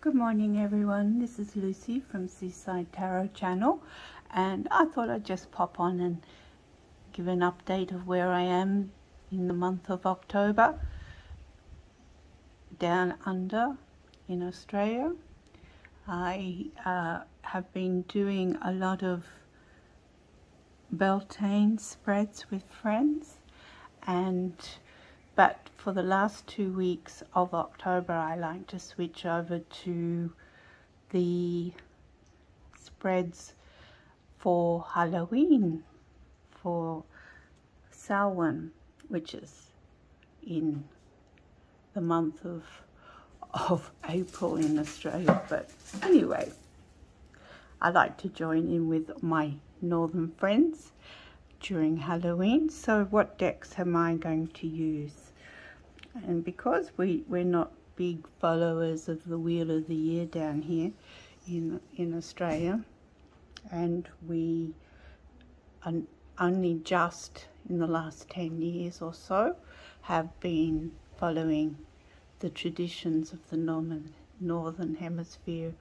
Good morning everyone, this is Lucy from Seaside Tarot channel, and I thought I'd just pop on and give an update of where I am in the month of October down under in Australia. I have been doing a lot of Beltane spreads with friends, but for the last 2 weeks of October I like to switch over to the spreads for Halloween, for Samhain, which is in the month of April in Australia. But anyway, I like to join in with my northern friends during Halloween. So what decks am I going to use? And because we're not big followers of the Wheel of the Year down here in Australia, and we only just in the last 10 years or so have been following the traditions of the northern hemisphere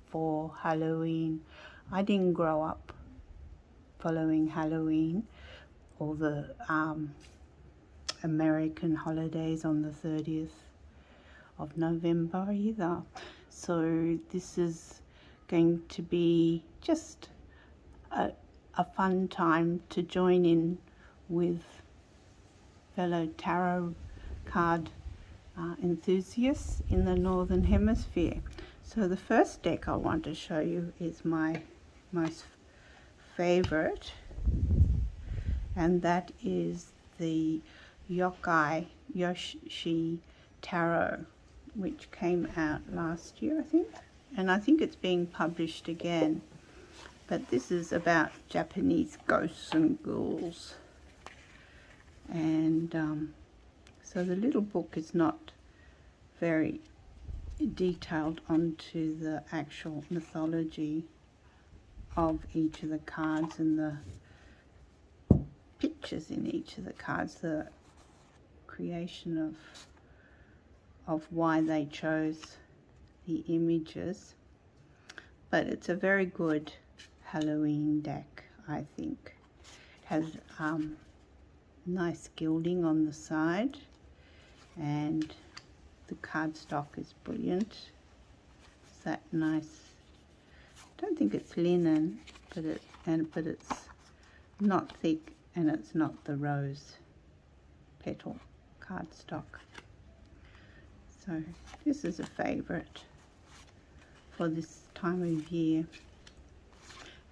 for Halloween. I didn't grow up following Halloween or the American holidays on the 30th of November either. So this is going to be just a fun time to join in with fellow tarot card enthusiasts in the northern hemisphere. So the first deck I want to show you is my most favorite, and that is the Yokai Yoshi tarot, which came out last year I think, and I think it's being published again. But this is about Japanese ghosts and ghouls, and so the little book is not very detailed onto the actual mythology of each of the cards and the pictures in each of the cards, the creation of why they chose the images. But it's a very good Halloween deck, I think. It has nice gilding on the side, and the cardstock is brilliant. It's that nice, I don't think it's linen, but it's not thick, and it's not the rose petal cardstock. So this is a favorite for this time of year.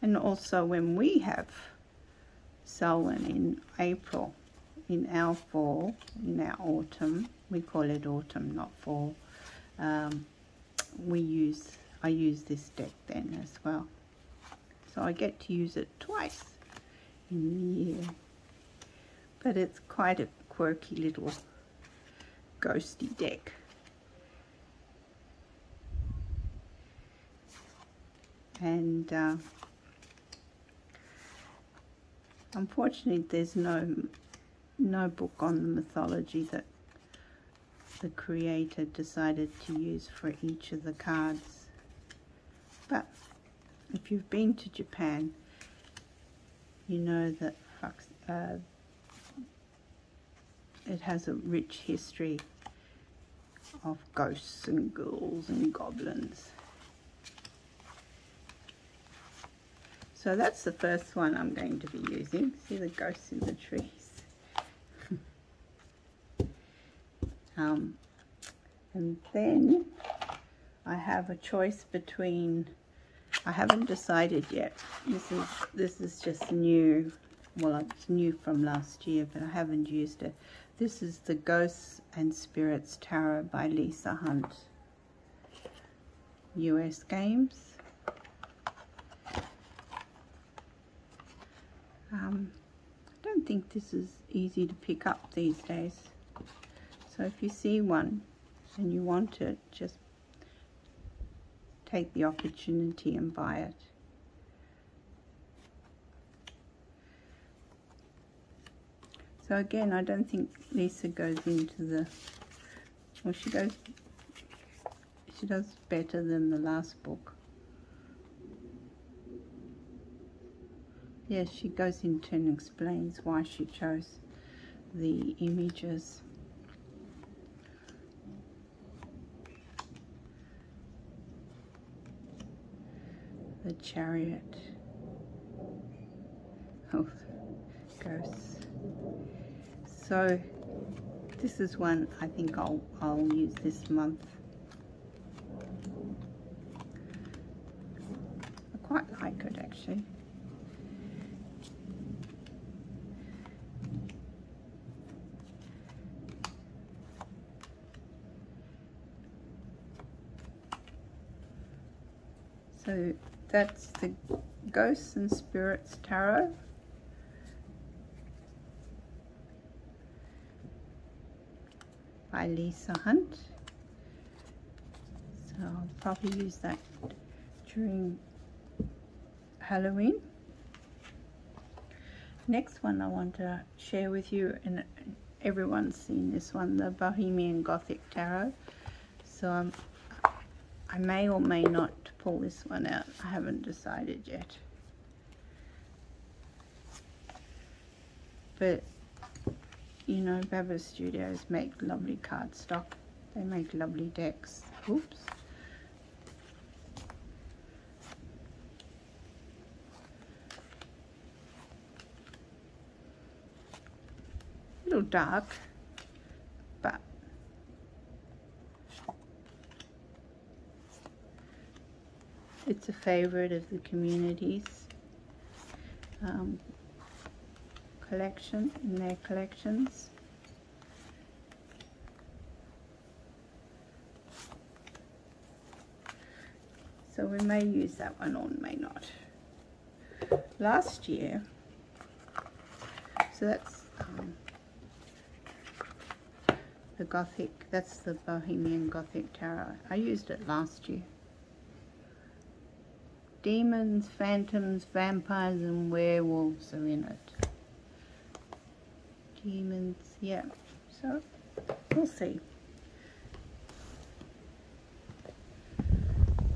And also when we have Samhain in April, in our fall, in our autumn, we call it autumn, not fall, I use this deck then as well. So I get to use it twice in the year. But it's quite a quirky little ghosty deck. And unfortunately there's no book on the mythology that the creator decided to use for each of the cards. But if you've been to Japan, you know that it has a rich history of ghosts and ghouls and goblins. So that's the first one I'm going to be using. See the ghosts in the trees? And then I have a choice between, I haven't decided yet. This is just new. Well, it's new from last year, but I haven't used it. This is the Ghosts and Spirits Tarot by Lisa Hunt. US Games. I don't think this is easy to pick up these days. So if you see one and you want it, just take the opportunity and buy it. So again, I don't think Lisa goes into the, well, She does better than the last book. Yes, she goes into and explains why she chose the images. The chariot. Oh, ghosts. So this is one I think I'll use this month. I quite like it actually. So that's the Ghosts and Spirits Tarot. By Lisa Hunt. So I'll probably use that during Halloween. Next one I want to share with you, and everyone's seen this one, the Bohemian Gothic Tarot. So I may or may not pull this one out. I haven't decided yet. But you know, Baba Studios make lovely cardstock. They make lovely decks. Oops. A little dark, but it's a favorite of the community's collection, in their collections. So we may use that one or may not. Last year, so that's the Gothic, that's the Bohemian Gothic Tarot. I used it last year. Demons, phantoms, vampires and werewolves are in it. Demons, yeah, so we'll see.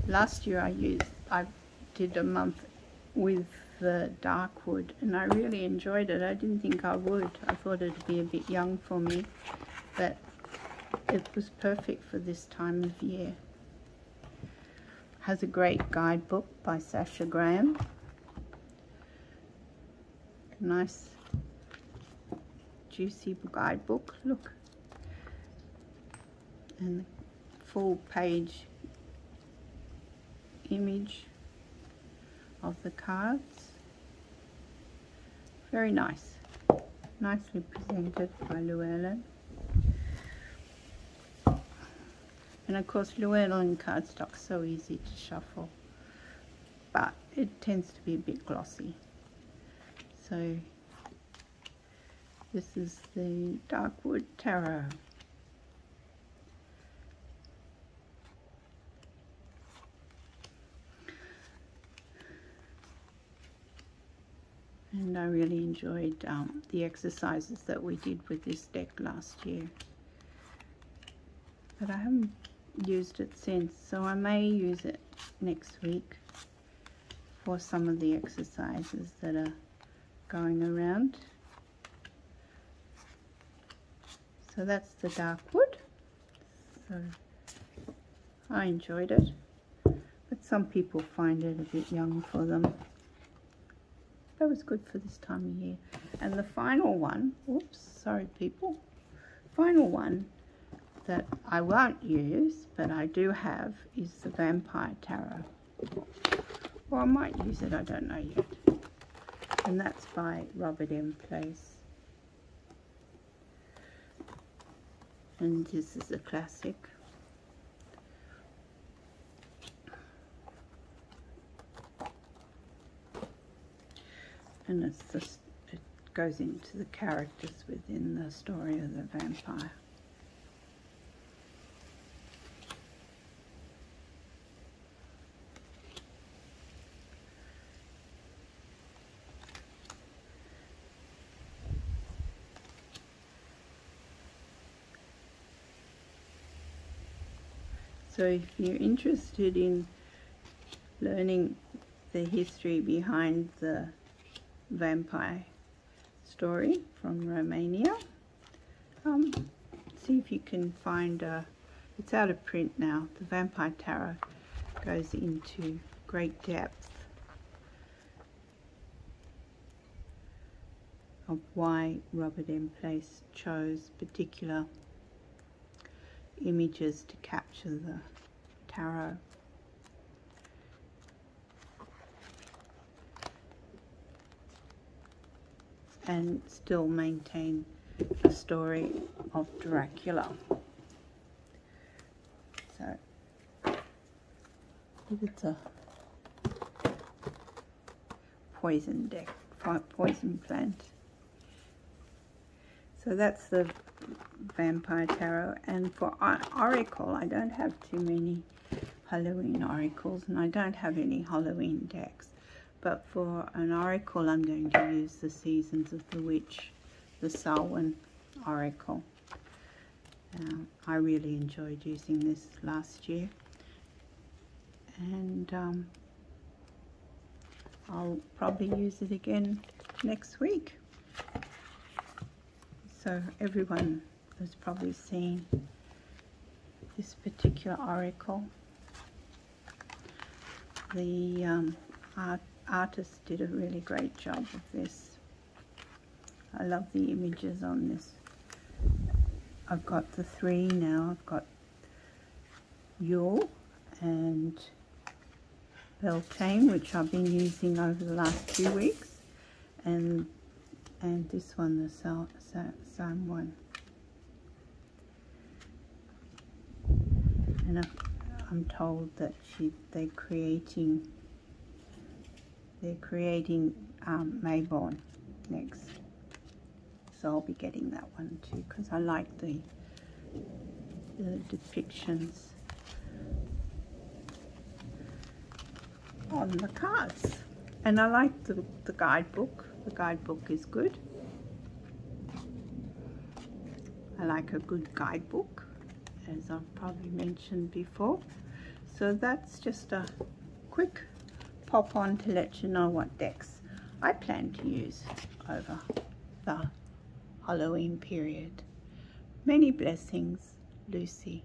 Last year I did a month with the dark wood and I really enjoyed it. I didn't think I would. I thought it'd be a bit young for me, but it was perfect for this time of year. Has a great guidebook by Sasha Graham. Nice juicy guidebook, look. And the full page image of the cards. Very nice. Nicely presented by Llewellyn. And of course Llewellyn cardstock's so easy to shuffle, but it tends to be a bit glossy. So this is the Darkwood Tarot. And I really enjoyed the exercises that we did with this deck last year. But I haven't used it since, so I may use it next week for some of the exercises that are going around. So that's the Darkwood. So I enjoyed it, but some people find it a bit young for them. That was good for this time of year. And the final one, oops, sorry people, final one that I won't use, but I do have, is the Vampire Tarot. Or I might use it, I don't know yet. And that's by Robert M. Place. And this is a classic. And it's just, it goes into the characters within the story of the vampire. So if you're interested in learning the history behind the vampire story from Romania, see if you can find it's out of print now. The Vampire Tarot goes into great depth of why Robert M. Place chose particular images to capture the tarot. And still maintain the story of Dracula. So it's a poison deck, poison plant. So that's the Vampire Tarot. And for Oracle, I don't have too many Halloween oracles, and I don't have any Halloween decks. But for an oracle, I'm going to use the Seasons of the Witch, the Samhain Oracle. I really enjoyed using this last year. And I'll probably use it again next week. So everyone has probably seen this particular oracle. The artist did a really great job of this. I love the images on this. I've got the three now. I've got Yule and Beltane, which I've been using over the last few weeks, and this one, the same one. And I'm told that they're creating Mayborn next, so I'll be getting that one too, because I like the depictions on the cards, and I like the guidebook. The guidebook is good. I like a good guidebook, as I've probably mentioned before. So that's just a quick pop on to let you know what decks I plan to use over the Halloween period. Many blessings, Lucy.